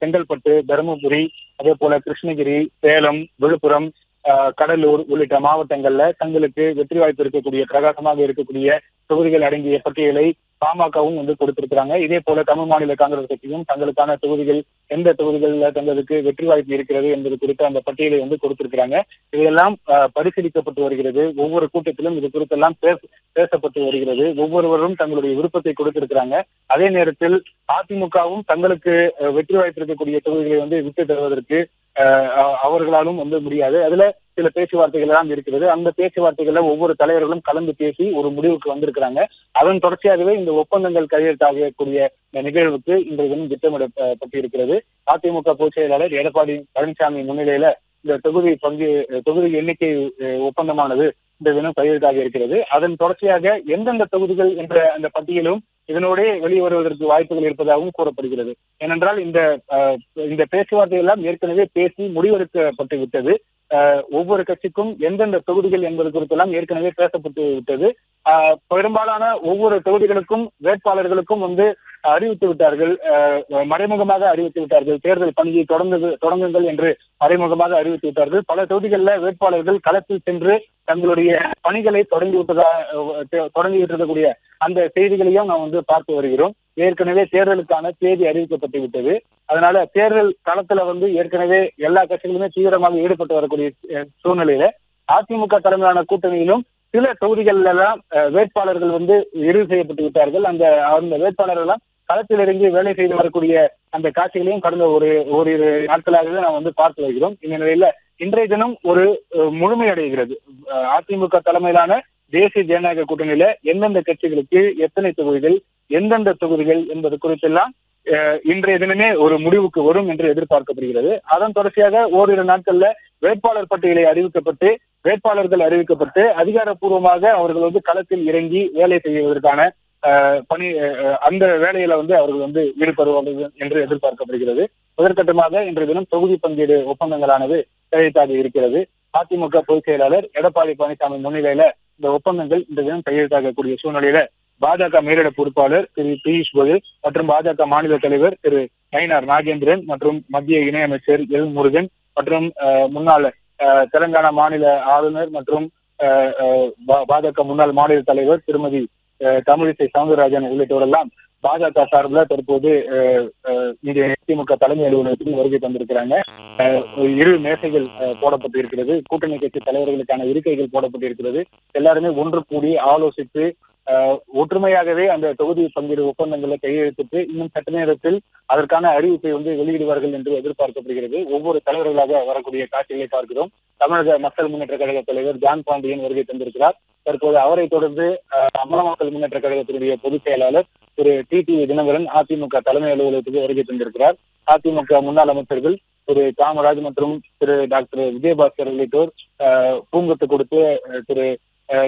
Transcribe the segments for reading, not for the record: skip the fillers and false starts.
செங்கல்பட்டு, தருமபுரி, அதே போல கிருஷ்ணகிரி, சேலம், விழுப்புரம், கடலூர் உள்ளிட்ட மாவட்டங்கள்ல தங்களுக்கு வெற்றி வாய்ப்பு இருக்கக்கூடிய பிரகாசமாக இருக்கக்கூடிய தொகுதிகள் அடங்கிய பட்டியலை பாமகவும் கொடுத்திருக்கிறாங்க. இதே போல தமிழ் மாநில காங்கிரஸ் கட்சியும் தங்களுக்கான தொகுதிகள் எந்த தொகுதிகளில் தங்களுக்கு வெற்றி வாய்ப்பு இருக்கிறது என்பது குறித்து அந்த பட்டியலை கொடுத்திருக்கிறாங்க. இதெல்லாம் பரிசீலிக்கப்பட்டு வருகிறது. ஒவ்வொரு கூட்டத்திலும் இது குறித்தெல்லாம் பேசப்பட்டு வருகிறது. ஒவ்வொருவரும் தங்களுடைய விருப்பத்தை கொடுத்திருக்கிறாங்க. அதே நேரத்தில் அதிமுகவும் தங்களுக்கு வெற்றி வாய்ப்பு இருக்கக்கூடிய தொகுதிகளை விட்டு தருவதற்கு அவர்களாலும் முடியாது. அதுல சில பேச்சுவார்த்தைகள் எல்லாம் இருக்கிறது. அந்த பேச்சுவார்த்தைகள்ல ஒவ்வொரு தலைவர்களும் கலந்து பேசி ஒரு முடிவுக்கு வந்திருக்கிறாங்க. அதன் தொடர்ச்சியாகவே இந்த ஒப்பந்தங்கள் கையெழுத்தாகக்கூடிய நிகழ்வுக்கு இன்றைய தினம் திட்டமிடப்பட்டிருக்கிறது. அதிமுக பொதுச் செயலாளர் எடப்பாடி பழனிசாமி முன்னிலையில இந்த தொகுதி எண்ணிக்கை ஒப்பந்தமானது இந்த தினம் கையெழுத்தாக இருக்கிறது. அதன் தொடர்ச்சியாக எந்தெந்த தொகுதிகள் என்ற அந்த பட்டியலும் இதனோட வெளிவருவதற்கு வாய்ப்புகள் இருப்பதாகவும் கூறப்படுகிறது. ஏனென்றால் இந்த பேச்சுவார்த்தை எல்லாம் ஏற்கனவே பேசி முடிவெடுக்கப்பட்டு விட்டது. ஒவ்வொரு கட்சிக்கும் எந்தெந்த தொகுதிகள் என்பது குறித்தெல்லாம் ஏற்கனவே பேசப்பட்டு விட்டது. பெரும்பாலான ஒவ்வொரு தொகுதிகளுக்கும் வேட்பாளர்களுக்கும் அறிவித்து விட்டார்கள். மறைமுகமாக அறிவித்து விட்டார்கள். தேர்தல் பணியை தொடங்குங்கள் என்று மறைமுகமாக அறிவித்து விட்டார்கள். பல தொகுதிகளில் வேட்பாளர்கள் களத்தில் சென்று தங்களுடைய பணிகளை தொடங்கிவிட்டிருக்கக்கூடிய அந்த செய்திகளையும் நாம் பார்த்து வருகிறோம். ஏற்கனவே தேர்தலுக்கான தேதி அறிவிக்கப்பட்டு விட்டது. அதனால தேர்தல் களத்துல ஏற்கனவே எல்லா கட்சிகளுமே தீவிரமாக ஈடுபட்டு வரக்கூடிய சூழ்நிலையில அதிமுக தலைமையிலான கூட்டணியிலும் சில தொகுதிகளில் எல்லாம் வேட்பாளர்கள் இறுதி செய்யப்பட்டு விட்டார்கள். அந்த வேட்பாளர்கள் எல்லாம் களத்தில் இறங்கி வேலை செய்து வரக்கூடிய அந்த காட்சிகளையும் கடந்த ஓரிரு நாட்களாகவே நாம் பார்த்து வருகிறோம். இந்த நிலையில இன்றைய தினம் ஒரு முழுமையடைகிறது. அதிமுக தலைமையிலான தேசிய ஜனநாயக கூட்டணியில எந்தெந்த கட்சிகளுக்கு எத்தனை தொகுதிகள், எந்தெந்த தொகுதிகள் என்பது குறித்தெல்லாம் இன்றைய தினமே ஒரு முடிவுக்கு வரும் என்று எதிர்பார்க்கப்படுகிறது. அதன் தொடர்ச்சியாக ஓரிரு நாட்கள்ல வேட்பாளர் பட்டியலை வேட்பாளர்கள் அறிவிக்கப்பட்டு அதிகாரப்பூர்வமாக அவர்கள் களத்தில் இறங்கி வேலை செய்வதற்கான பணி அந்த வேலையில அவர்கள் ஈடுபடுவார்கள் என்று எதிர்பார்க்கப்படுகிறது. முதற்கட்டமாக இன்றைய தினம் தொகுதி பங்கீடு ஒப்பந்தங்களானது கையெழுத்தாக இருக்கிறது. அதிமுக பொதுச் செயலாளர் எடப்பாடி பழனிசாமி முன்னிலையில இந்த ஒப்பந்தங்கள் இந்த தினம் கையெழுத்தாகக்கூடிய சூழ்நிலையில பாஜக மேலிட பொறுப்பாளர் திரு பியூஷ் கோயல் மற்றும் பாஜக மாநில தலைவர் திரு நயினார் நாகேந்திரன் மற்றும் மத்திய இணையமைச்சர் எல் முருகன் மற்றும் முன்னாள் தெலங்கானா மாநில ஆளுநர் மற்றும் பாஜக முன்னாள் மாநில தலைவர் திருமதி தமிழிசை சவுந்தரராஜன் உள்ளிட்டோரெல்லாம் பாஜக சார்பில் தற்போது இங்கே திமுக தலைமை அலுவலகத்தில் வருகை தந்திருக்கிறாங்க. இரு மேசைகள் போடப்பட்டு இருக்கிறது. கூட்டணி கட்சி தலைவர்களுக்கான இருக்கைகள் போடப்பட்டிருக்கிறது. எல்லாருமே ஒன்று கூடி ஆலோசித்து ஒற்றுமையாகவே அந்த தொகுதி பங்கீடு ஒப்பந்தங்களை கையெழுத்திட்டு இன்னும் சட்ட நேரத்தில் அதற்கான அறிவிப்பை வெளியிடுவார்கள் என்று எதிர்பார்க்கப்படுகிறது. ஒவ்வொரு தலைவர்களாக வரக்கூடிய காட்சிகளை பார்க்கிறோம். தமிழக மக்கள் முன்னேற்ற கழக தலைவர் ஜான் பாண்டியன் வருகை தந்திருக்கிறார். தற்போது அவரை தொடர்ந்து அம்மா மக்கள் முன்னேற்ற கழகத்தினுடைய பொதுச் செயலாளர் திரு டிடிவி தினகரன் அதிமுக தலைமை அலுவலகத்துக்கு வருகை தந்திருக்கிறார். அதிமுக முன்னாள் அமைச்சர்கள் திரு காமராஜ் மற்றும் திரு டாக்டர் விஜயபாஸ்கர் உள்ளிட்டோர் பூங்கொத்து கொடுத்து திரு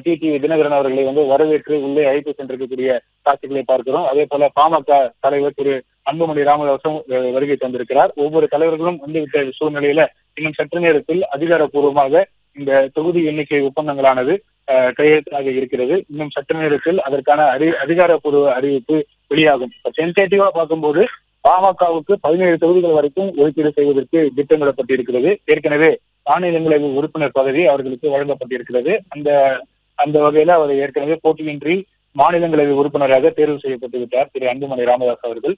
டிடிவி தினகரன் அவர்களை வரவேற்று உள்ளே அழைத்து சென்றிருக்கக்கூடிய காட்சிகளை பார்க்கிறோம். அதே போல பாமக தலைவர் திரு அன்புமணி ராமதாசும் வருகை தந்திருக்கிறார். ஒவ்வொரு தலைவர்களும் வந்துவிட்ட சூழ்நிலையில இன்னும் சற்று நேரத்தில் அதிகாரப்பூர்வமாக இந்த தொகுதி எண்ணிக்கை ஒப்பந்தங்களானது கையெழுத்தாக இருக்கிறது. இன்னும் சற்று நேரத்தில் அதற்கான அதிகாரப்பூர்வ அறிவிப்பு வெளியாகும். டென்டேட்டிவா பார்க்கும்போது பாமகவுக்கு 17 தொகுதிகள் வரைக்கும் ஒதுக்கீடு செய்வதற்கு திட்டமிடப்பட்டிருக்கிறது. ஏற்கனவே மாநிலங்களவை உறுப்பினர் பதவி அவர்களுக்கு வழங்கப்பட்டிருக்கிறது. அந்த வகையில அவர் ஏற்கனவே போட்டியின்றி மாநிலங்களவை உறுப்பினராக தேர்வு செய்யப்பட்டு விட்டார் திரு அன்புமணி ராமதாஸ் அவர்கள்.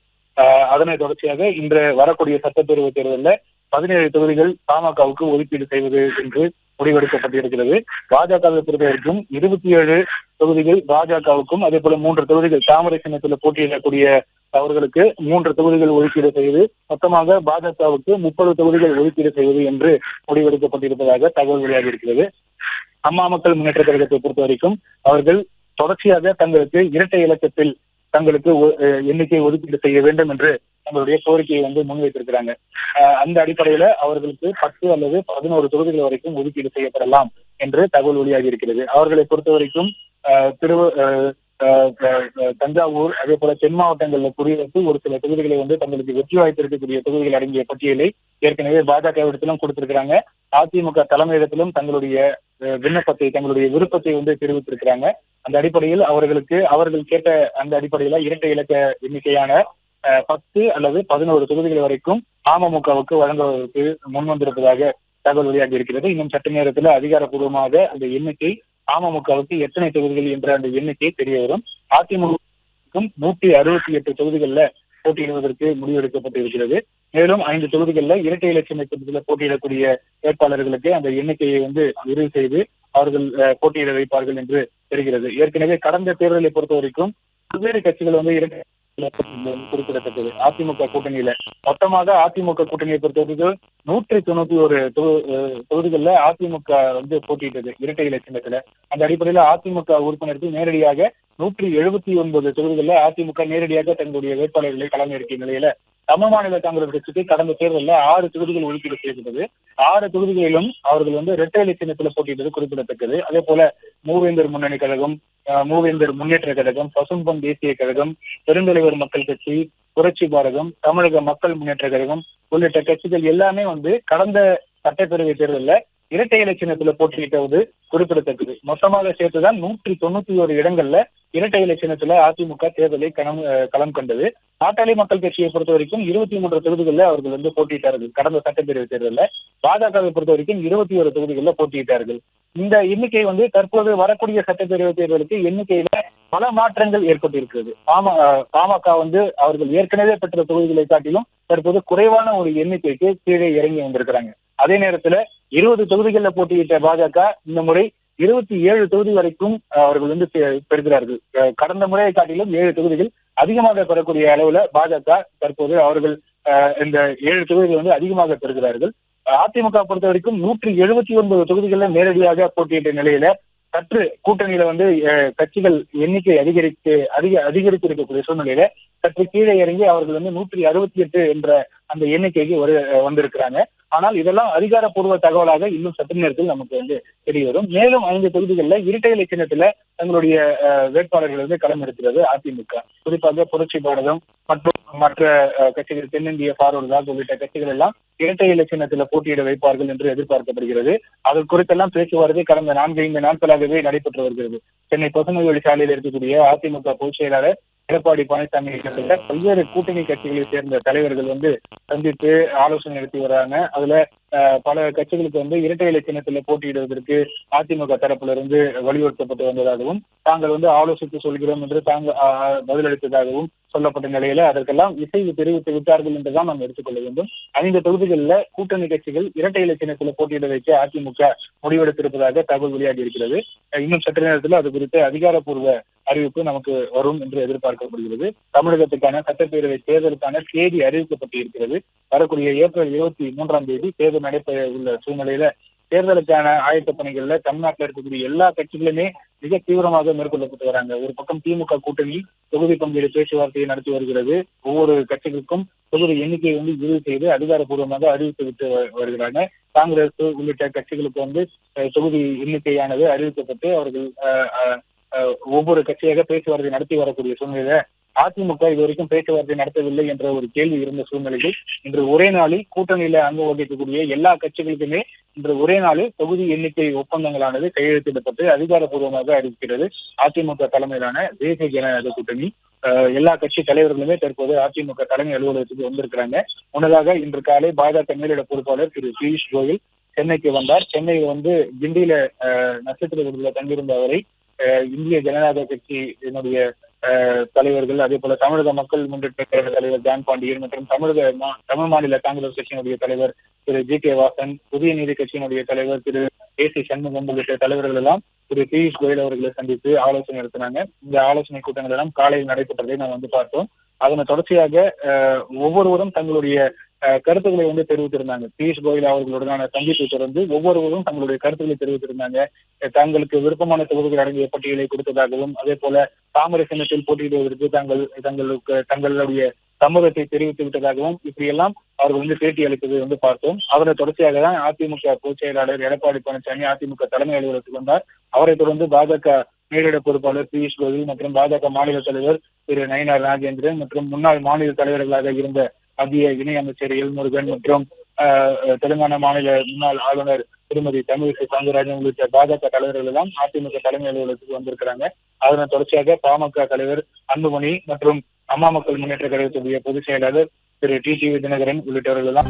அதனை தொடர்ச்சியாக இன்று வரக்கூடிய சட்டப்பேரவை தேர்தலில் 17 தொகுதிகள் பாமகவுக்கு ஒதுக்கீடு செய்வது என்று முடிவெடுக்கப்பட்டிருக்கிறது. பாஜகவை பொறுத்தவரைக்கும் 27 தொகுதிகள் பாஜகவுக்கும், அதே போல 3 தொகுதிகள் தாமரை சின்னத்தில் போட்டியிடக்கூடிய அவர்களுக்கு 3 தொகுதிகள் ஒதுக்கீடு செய்வது, மொத்தமாக பாஜகவுக்கு 30 தொகுதிகள் ஒதுக்கீடு செய்வது என்று முடிவெடுக்கப்பட்டிருப்பதாக தகவல் வெளியாகி இருக்கிறது. அம்மா மக்கள் முன்னேற்ற கழகத்தை பொறுத்த வரைக்கும் அவர்கள் தொடர்ச்சியாக தங்களுக்கு இரட்டை இலக்கத்தில் தங்களுக்கு எண்ணிக்கை ஒதுக்கீடு செய்ய வேண்டும் என்று தங்களுடைய கோரிக்கையை முன்வைத்திருக்கிறாங்க. அந்த அடிப்படையில அவர்களுக்கு 10 அல்லது 11 தொகுதிகள் வரைக்கும் ஒதுக்கீடு செய்யப்படலாம் என்று தகவல் வெளியாகி இருக்கிறது. அவர்களை பொறுத்த வரைக்கும் தஞ்சாவூர், அதே போல தென் மாவட்டங்களில் குறிவைத்து ஒரு சில தொகுதிகளை தங்களுக்கு வெற்றி வாய்ப்பு இருக்கக்கூடிய தொகுதிகள் அடங்கிய பட்டியலை ஏற்கனவே பாஜக இடத்திலும் கொடுத்திருக்கிறாங்க. அதிமுக தலைமையிடத்திலும் தங்களுடைய விண்ணப்பத்தை, தங்களுடைய விருப்பத்தை தெரிவித்திருக்கிறாங்க. அந்த அடிப்படையில் அவர்கள் கேட்ட அந்த அடிப்படையில இரட்டை இலக்க எண்ணிக்கையான 10 அல்லது 11 தொகுதிகள் வரைக்கும் அமமுகவுக்கு வழங்குவதற்கு முன்வந்திருப்பதாக தகவல் வெளியாகி இருக்கிறது. இன்னும் சற்று நேரத்தில் அதிகாரப்பூர்வமாக அந்த எண்ணிக்கை அமமுகவுக்கு எத்தனை தொகுதிகள் என்ற அந்த எண்ணிக்கை தெரிய வரும். அதிமுகவுக்கும் 168 தொகுதிகளில் போட்டியிடுவதற்கு முடிவெடுக்கப்பட்டிருக்கிறது. மேலும் 5 தொகுதிகளில் இரட்டை இலை சின்னத்தில் போட்டியிடக்கூடிய வேட்பாளர்களுக்கு அந்த எண்ணிக்கையை இறுதி செய்து அவர்கள் போட்டியிட வைப்பார்கள் என்று தெரிகிறது. ஏற்கனவே கடந்த தேர்தலை பொறுத்த வரைக்கும் பல்வேறு கட்சிகள் இரட்டை குறிப்பிடத்தக்கது. அதிமுக கூட்டணியில மொத்தமாக அதிமுக கூட்டணியை பொறுத்தவரைக்கும் 191 தொகுதிகளில் அதிமுக போட்டியிட்டது இரட்டை இலை சின்னத்துல. அந்த அடிப்படையில் அதிமுக உறுப்பினர்கள் நேரடியாக 179 தொகுதிகளில் அதிமுக நேரடியாக தங்களுடைய வேட்பாளர்களை களமிறக்கிய நிலையில தமிழ் மாநில காங்கிரஸ் கட்சிக்கு கடந்த தேர்தலில் 6 தொகுதிகள் ஒதுக்கீடு செய்யப்பட்டது. 6 தொகுதிகளிலும் அவர்கள் இரட்டை இலை சின்னத்தில் போட்டியிட்டது குறிப்பிடத்தக்கது. அதே போல மூவேந்தர் முன்னணி கழகம், மூவேந்தர் முன்னேற்ற கழகம், பசும்பொன் தேசிய கழகம், பெருந்தலைவர் மக்கள் கட்சி, புரட்சி பாரதம், தமிழக மக்கள் முன்னேற்ற கழகம் உள்ளிட்ட கட்சிகள் எல்லாமே கடந்த சட்டப்பேரவை தேர்தலில் இரட்டை இலை சின்னத்துல போட்டியிட்டது குறிப்பிடத்தக்கது. மொத்தமாக சேர்த்துதான் 191 இடங்கள்ல இரட்டை இலை சின்னத்துல அதிமுக தேர்தலை களம் கண்டது. பாட்டாளி மக்கள் கட்சியை பொறுத்த வரைக்கும் 23 தொகுதிகளில் அவர்கள் போட்டியிட்டார்கள் கடந்த சட்டப்பேரவை தேர்தலில். பாஜகவை பொறுத்த வரைக்கும் 21 தொகுதிகளில் போட்டியிட்டார்கள். இந்த எண்ணிக்கை தற்போது வரக்கூடிய சட்டப்பேரவை தேர்தலுக்கு எண்ணிக்கையில பல மாற்றங்கள் ஏற்பட்டிருக்கிறது. பாமக அவர்கள் ஏற்கனவே பெற்ற தொகுதிகளை காட்டிலும் தற்போது குறைவான ஒரு எண்ணிக்கைக்கு கீழே இறங்கி வந்திருக்கிறாங்க. அதே நேரத்துல 20 தொகுதிகளில் போட்டியிட்ட பாஜக இந்த முறை 27 தொகுதி வரைக்கும் அவர்கள் பெறுகிறார்கள். கடந்த முறையை காட்டிலும் 7 தொகுதிகள் அதிகமாக பெறக்கூடிய அளவுல பாஜக தற்போது அவர்கள் இந்த 7 தொகுதிகள் அதிகமாக பெறுகிறார்கள். அதிமுக பொறுத்த வரைக்கும் 179 தொகுதிகளில் நேரடியாக போட்டியிட்ட நிலையில சற்று கூட்டணியில கட்சிகள் எண்ணிக்கை அதிகரித்து இருக்கக்கூடிய சூழ்நிலையில சற்று கீழே இறங்கி அவர்கள் 168 என்ற அந்த எண்ணிக்கைக்கு வந்திருக்கிறாங்க. ஆனால் இதெல்லாம் அதிகாரப்பூர்வ தகவலாக இன்னும் சற்று நேரத்தில் நமக்கு தெரிய வரும். மேலும் 5 தொகுதிகளில் இரட்டை இலை சின்னத்துல தங்களுடைய வேட்பாளர்கள் களமிறக்கிறது அதிமுக. குறிப்பாக புரட்சி பாரதம் மற்றும் மற்ற கட்சிகள், தென்னிந்திய பார்வர்டு உள்ளிட்ட கட்சிகள் எல்லாம் இரட்டை இலை சின்னத்துல போட்டியிட வைப்பார்கள் என்று எதிர்பார்க்கப்படுகிறது. அது குறித்தெல்லாம் பேச்சுவார்த்தை கடந்த 4-5 நாட்களாகவே நடைபெற்று வருகிறது. சென்னை பசுமைவழி சாலையில் இருக்கக்கூடிய அதிமுக பொதுச் செயலாளர் எடப்பாடி பழனிசாமி பல்வேறு கூட்டணி கட்சிகளை சேர்ந்த தலைவர்கள் சந்தித்து ஆலோசனை நடத்தி வர்றாங்க. அதுல பல கட்சிகளுக்கு இரட்டை இலை சின்னத்துல போட்டியிடுவதற்கு அதிமுக தரப்புல வலியுறுத்தப்பட்டு வந்ததாகவும் தாங்கள் ஆலோசித்து சொல்கிறோம் என்று பதிலளித்ததாகவும் சொல்லப்பட்ட நிலையில அதற்கெல்லாம் இசைவு தெரிவித்து விட்டார்கள் என்றுதான் நாம் எடுத்துக்கொள்ள வேண்டும். 5 தொகுதிகளில் கூட்டணி கட்சிகள் இரட்டை இலை சின்னத்துல போட்டியிட வைக்க அதிமுக முடிவெடுத்திருப்பதாக தகவல் வெளியாகி இருக்கிறது. இன்னும் சற்று நேரத்தில் அது குறித்து அதிகாரப்பூர்வ அறிவிப்பு நமக்கு வரும் என்று எதிர்பார்க்கப்படுகிறது. தமிழகத்துக்கான சட்டப்பேரவை தேர்தலுக்கான தேதி அறிவிக்கப்பட்டு இருக்கிறது. வரக்கூடிய ஏப்ரல் 23ஆம் தேதி தேர்தல் நடைபெற உள்ள சூழ்நிலையில தேர்தலுக்கான ஆயத்த பணிகள்ல தமிழ்நாட்டில் இருக்கக்கூடிய எல்லா கட்சிகளுமே மிக தீவிரமாக மேற்கொள்ளப்பட்டு வராங்க. ஒரு பக்கம் திமுக கூட்டணி தொகுதி பங்கீடு பேச்சுவார்த்தையை நடத்தி வருகிறது. ஒவ்வொரு கட்சிகளுக்கும் தொகுதி எண்ணிக்கையை இறுதி செய்து அதிகாரப்பூர்வமாக அறிவித்து விட்டு வருகிறாங்க. காங்கிரஸ் உள்ளிட்ட கட்சிகளுக்கு தொகுதி எண்ணிக்கையானது அறிவிக்கப்பட்டு அவர்கள் ஒவ்வொரு கட்சியாக பேச்சுவார்த்தை நடத்தி வரக்கூடிய சூழ்நிலையில அதிமுக இதுவரைக்கும் பேச்சுவார்த்தை நடத்தவில்லை என்ற ஒரு கேள்வி இருந்த சூழ்நிலையில் இன்று ஒரே நாளில் கூட்டணியில அங்கு வகிக்கக்கூடிய எல்லா கட்சிகளுக்குமே இன்று ஒரே நாளில் தொகுதி எண்ணிக்கை ஒப்பந்தங்களானது கையெழுத்திடப்பட்டு அதிகாரப்பூர்வமாக அறிவிக்கிறது. அதிமுக தலைமையிலான தேசிய ஜனநாயக கூட்டணி எல்லா கட்சி தலைவர்களுமே தற்போது அதிமுக தலைமை அலுவலகத்துக்கு வந்திருக்கிறாங்க. முன்னதாக இன்று காலை பாஜக மேலிட பொறுப்பாளர் திரு பியூஷ் கோயல் சென்னைக்கு வந்தார். சென்னையில் கிண்டியில நட்சத்திர விருதுல தங்கியிருந்த அவரை இந்திய ஜனநாயக கட்சியினுடைய தலைவர்கள், அதே போல தமிழக மக்கள் முன்னேற்ற கழக தலைவர் ஜான் பாண்டியன் மற்றும் தமிழ் மாநில காங்கிரஸ் கட்சியினுடைய தலைவர் திரு ஜி.கே. வாசன், புதிய நீதி கட்சியினுடைய தலைவர் திரு ஏ.சி. சண்முகம் உள்ளிட்ட தலைவர்கள் எல்லாம் திரு பியூஷ் கோயல் அவர்களை சந்தித்து ஆலோசனை நடத்தினாங்க. இந்த ஆலோசனை கூட்டங்கள் எல்லாம் காலையில் நடைபெற்றதை நாம் பார்த்தோம். அதனை தொடர்ச்சியாக ஒவ்வொருவரும் தங்களுடைய கருத்துக்களை தெரிவித்திருந்தாங்க. பியூஷ் கோயல் அவர்களுடனான சந்திப்பை தொடர்ந்து ஒவ்வொருவரும் தங்களுடைய கருத்துக்களை தெரிவித்திருந்தாங்க. தங்களுக்கு விருப்பமான தொகுதிகள் அடங்கிய பட்டியலை கொடுத்ததாகவும், அதே போல தாமரை சின்னத்தில் போட்டியிடுவதற்கு தங்களுடைய சம்மதத்தை தெரிவித்து விட்டதாகவும் இப்படியெல்லாம் அவர்கள் பேட்டி அளித்ததை பார்த்தோம். அதனை தொடர்ச்சியாக தான் அதிமுக பொதுச் செயலாளர் எடப்பாடி பழனிசாமி அதிமுக தலைமை அலுவலகத்துக்கு வந்தார். அவரை தொடர்ந்து பாஜக மேலிட பொறுப்பாளர் பியூஷ் கோயல் மற்றும் பாஜக மாநில தலைவர் திரு நயினார் நாகேந்திரன் மற்றும் முன்னாள் மாநில தலைவர்களாக இருந்த மத்திய இணையமைச்சர் எல் முருகன் மற்றும் தெலுங்கானா மாநில முன்னாள் ஆளுநர் திருமதி தமிழிசை சவுந்தரராஜன் உள்ளிட்ட பாஜக தலைவர்கள் எல்லாம் அதிமுக தலைமை அலுவலகத்துக்கு வந்திருக்கிறாங்க. அதனை தொடர்ச்சியாக பாமக தலைவர் அன்புமணி மற்றும் அம்மா மக்கள் முன்னேற்ற கழகத்துடைய பொதுச் செயலாளர் திரு டிடிவி தினகரன் உள்ளிட்டவர்கள் எல்லாம்